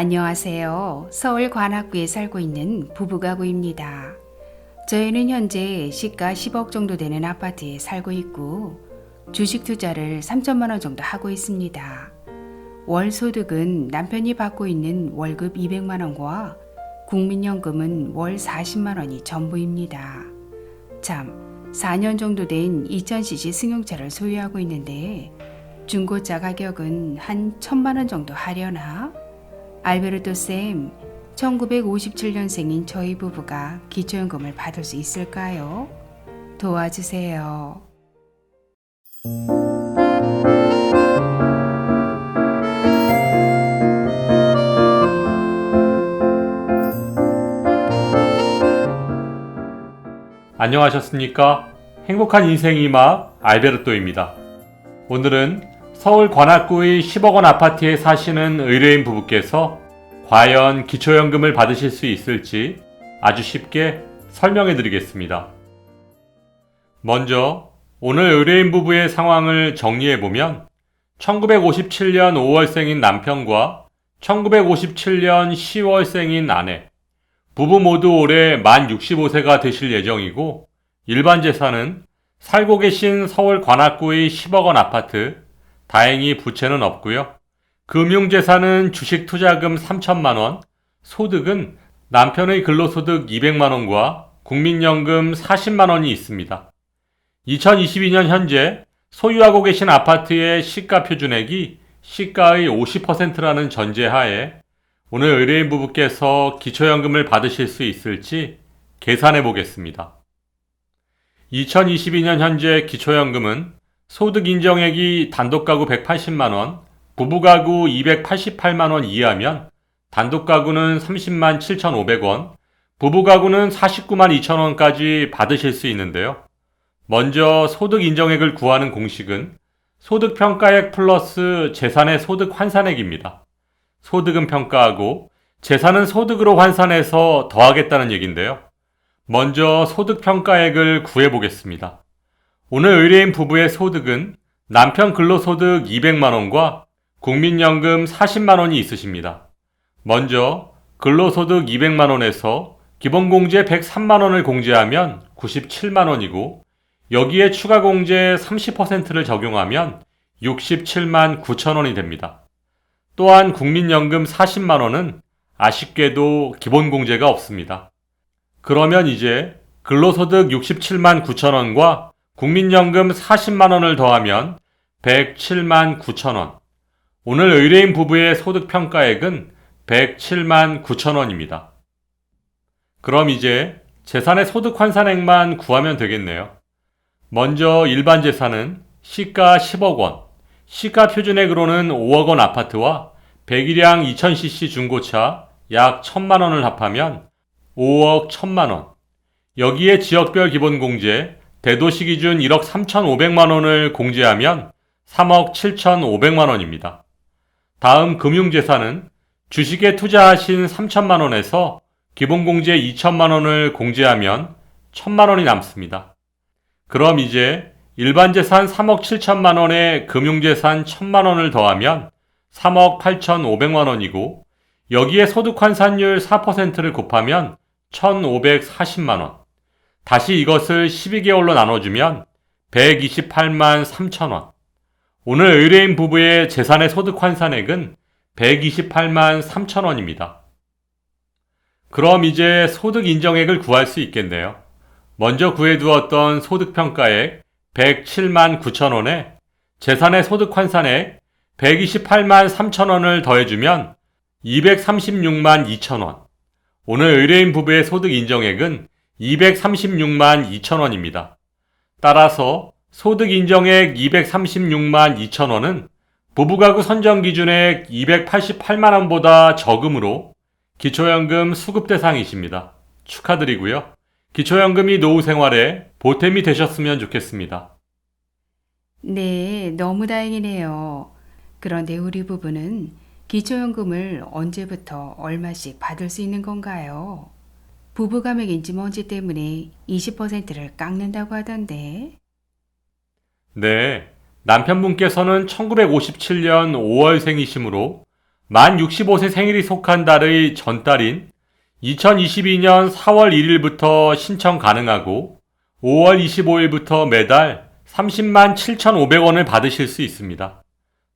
안녕하세요. 서울 관악구에 살고 있는 부부가구입니다. 저희는 현재 시가 10억 정도 되는 아파트에 살고 있고 주식 투자를 3천만 원 정도 하고 있습니다. 월 소득은 남편이 받고 있는 월급 200만 원과 국민연금은 월 40만 원이 전부입니다. 참, 4년 정도 된 2000cc 승용차를 소유하고 있는데 중고차 가격은 한 1000만 원 정도 하려나? 알베르토 쌤, 1957년생인 저희 부부가 기초연금을 받을 수 있을까요? 도와주세요. 안녕하셨습니까? 행복한 인생의 막 알베르토입니다. 오늘은 서울 관악구의 10억 원 아파트에 사시는 의뢰인 부부께서 과연 기초연금을 받으실 수 있을지 아주 쉽게 설명해 드리겠습니다. 먼저 오늘 의뢰인 부부의 상황을 정리해 보면 1957년 5월생인 남편과 1957년 10월생인 아내, 부부 모두 올해 만 65세가 되실 예정이고 일반 재산은 살고 계신 서울 관악구의 10억 원 아파트, 다행히 부채는 없고요. 금융재산은 주식투자금 3천만 원, 소득은 남편의 근로소득 200만 원과 국민연금 40만 원이 있습니다. 2022년 현재 소유하고 계신 아파트의 시가 표준액이 시가의 50%라는 전제하에 오늘 의뢰인 부부께서 기초연금을 받으실 수 있을지 계산해 보겠습니다. 2022년 현재 기초연금은 소득 인정액이 단독가구 180만원, 부부가구 288만원 이하면 단독가구는 30만 7,500원, 부부가구는 49만 2천원까지 받으실 수 있는데요. 먼저 소득 인정액을 구하는 공식은 소득평가액 플러스 재산의 소득 환산액입니다. 소득은 평가하고 재산은 소득으로 환산해서 더하겠다는 얘기인데요. 먼저 소득평가액을 구해보겠습니다. 오늘 의뢰인 부부의 소득은 남편 근로소득 200만원과 국민연금 40만원이 있으십니다. 먼저 근로소득 200만원에서 기본공제 103만원을 공제하면 97만원이고 여기에 추가공제 30%를 적용하면 67만 9천원이 됩니다. 또한 국민연금 40만원은 아쉽게도 기본공제가 없습니다. 그러면 이제 근로소득 67만 9천원과 국민연금 40만원을 더하면 107만 9천원. 오늘 의뢰인 부부의 소득평가액은 107만 9천원입니다. 그럼 이제 재산의 소득 환산액만 구하면 되겠네요. 먼저 일반 재산은 시가 10억 원, 시가 표준액으로는 5억 원 아파트와 배기량 2000cc 중고차 약 1000만 원을 합하면 5억 1000만 원. 여기에 지역별 기본공제, 대도시 기준 1억 3,500만 원을 공제하면 3억 7,500만 원입니다. 다음 금융재산은 주식에 투자하신 3천만 원에서 기본공제 2천만 원을 공제하면 1,000만 원이 남습니다. 그럼 이제 일반 재산 3억 7천만 원에 금융재산 1,000만 원을 더하면 3억 8,500만 원이고 여기에 소득환산율 4%를 곱하면 1,540만 원. 다시 이것을 12개월로 나눠주면 128만 3천 원. 오늘 의뢰인 부부의 재산의 소득 환산액은 128만 3천 원입니다. 그럼 이제 소득 인정액을 구할 수 있겠네요. 먼저 구해두었던 소득평가액 107만 9천 원에 재산의 소득 환산액 128만 3천 원을 더해주면 236만 2천 원. 오늘 의뢰인 부부의 소득 인정액은 236만 2천 원입니다. 따라서 소득 인정액 236만 2천 원은 부부가구 선정 기준액 288만 원보다 적음으로 기초연금 수급 대상이십니다. 축하드리고요. 기초연금이 노후 생활에 보탬이 되셨으면 좋겠습니다. 네, 너무 다행이네요. 그런데 우리 부부는 기초연금을 언제부터 얼마씩 받을 수 있는 건가요? 부부가맥인지 뭔지 때문에 20%를 깎는다고 하던데. 네, 남편분께서는 1957년 5월생이시므로 만 65세 생일이 속한 달의 전달인 2022년 4월 1일부터 신청 가능하고 5월 25일부터 매달 30만 7,500원을 받으실 수 있습니다.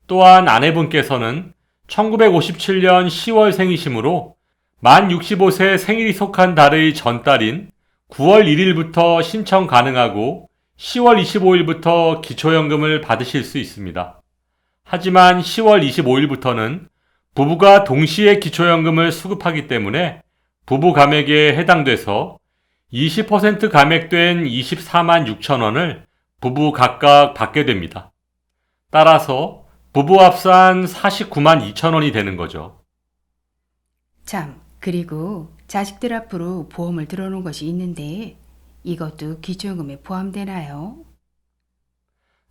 또한 아내분께서는 1957년 10월 생이시므로 만 65세 생일이 속한 달의 전달인 9월 1일부터 신청 가능하고 10월 25일부터 기초연금을 받으실 수 있습니다. 하지만 10월 25일부터는 부부가 동시에 기초연금을 수급하기 때문에 부부 감액에 해당돼서 20% 감액된 24만 6천 원을 부부 각각 받게 됩니다. 따라서 부부 합산 49만 2천 원이 되는 거죠. 참, 그리고 자식들 앞으로 보험을 들어놓은 것이 있는데 이것도 기초연금에 포함되나요?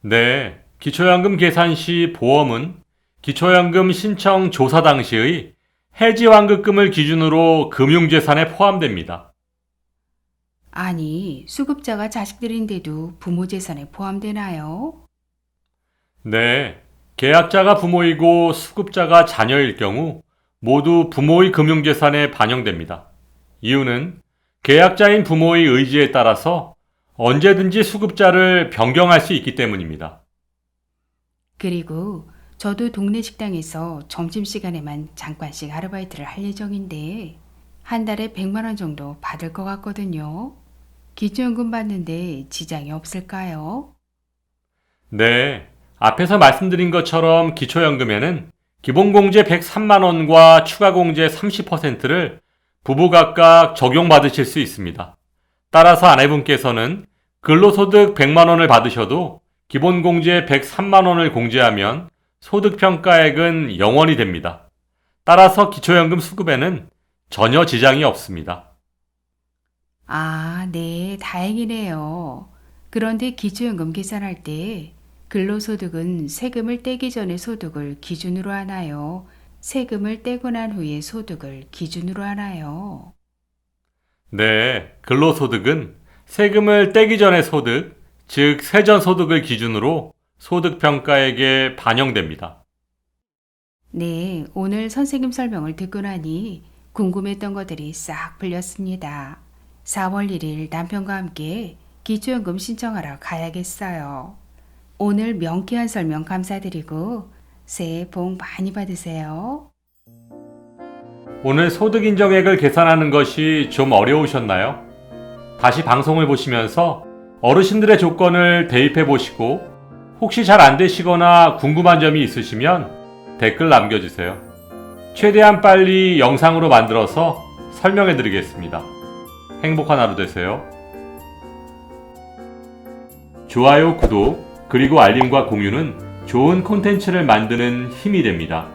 네, 기초연금 계산 시 보험은 기초연금 신청 조사 당시의 해지환급금을 기준으로 금융재산에 포함됩니다. 아니, 수급자가 자식들인데도 부모 재산에 포함되나요? 네, 계약자가 부모이고 수급자가 자녀일 경우 모두 부모의 금융재산에 반영됩니다. 이유는 계약자인 부모의 의지에 따라서 언제든지 수급자를 변경할 수 있기 때문입니다. 그리고 저도 동네 식당에서 점심시간에만 잠깐씩 아르바이트를 할 예정인데 한 달에 100만 원 정도 받을 것 같거든요. 기초연금 받는데 지장이 없을까요? 네, 앞에서 말씀드린 것처럼 기초연금에는 기본공제 103만 원과 추가공제 30%를 부부 각각 적용받으실 수 있습니다. 따라서 아내분께서는 근로소득 100만 원을 받으셔도 기본공제 103만 원을 공제하면 소득평가액은 0원이 됩니다. 따라서 기초연금 수급에는 전혀 지장이 없습니다. 아, 네, 다행이네요. 그런데 기초연금 계산할 때 근로소득은 세금을 떼기 전에 소득을 기준으로 하나요? 세금을 떼고 난 후에 소득을 기준으로 하나요? 네, 근로소득은 세금을 떼기 전의 소득, 즉 세전소득을 기준으로 소득평가액에 반영됩니다. 네, 오늘 선생님 설명을 듣고 나니 궁금했던 것들이 싹 풀렸습니다. 4월 1일 남편과 함께 기초연금 신청하러 가야겠어요. 오늘 명쾌한 설명 감사드리고 새해 복 많이 받으세요. 오늘 소득인정액을 계산하는 것이 좀 어려우셨나요? 다시 방송을 보시면서 어르신들의 조건을 대입해 보시고 혹시 잘 안 되시거나 궁금한 점이 있으시면 댓글 남겨주세요. 최대한 빨리 영상으로 만들어서 설명해 드리겠습니다. 행복한 하루 되세요. 좋아요, 구독, 그리고 알림과 공유는 좋은 콘텐츠를 만드는 힘이 됩니다.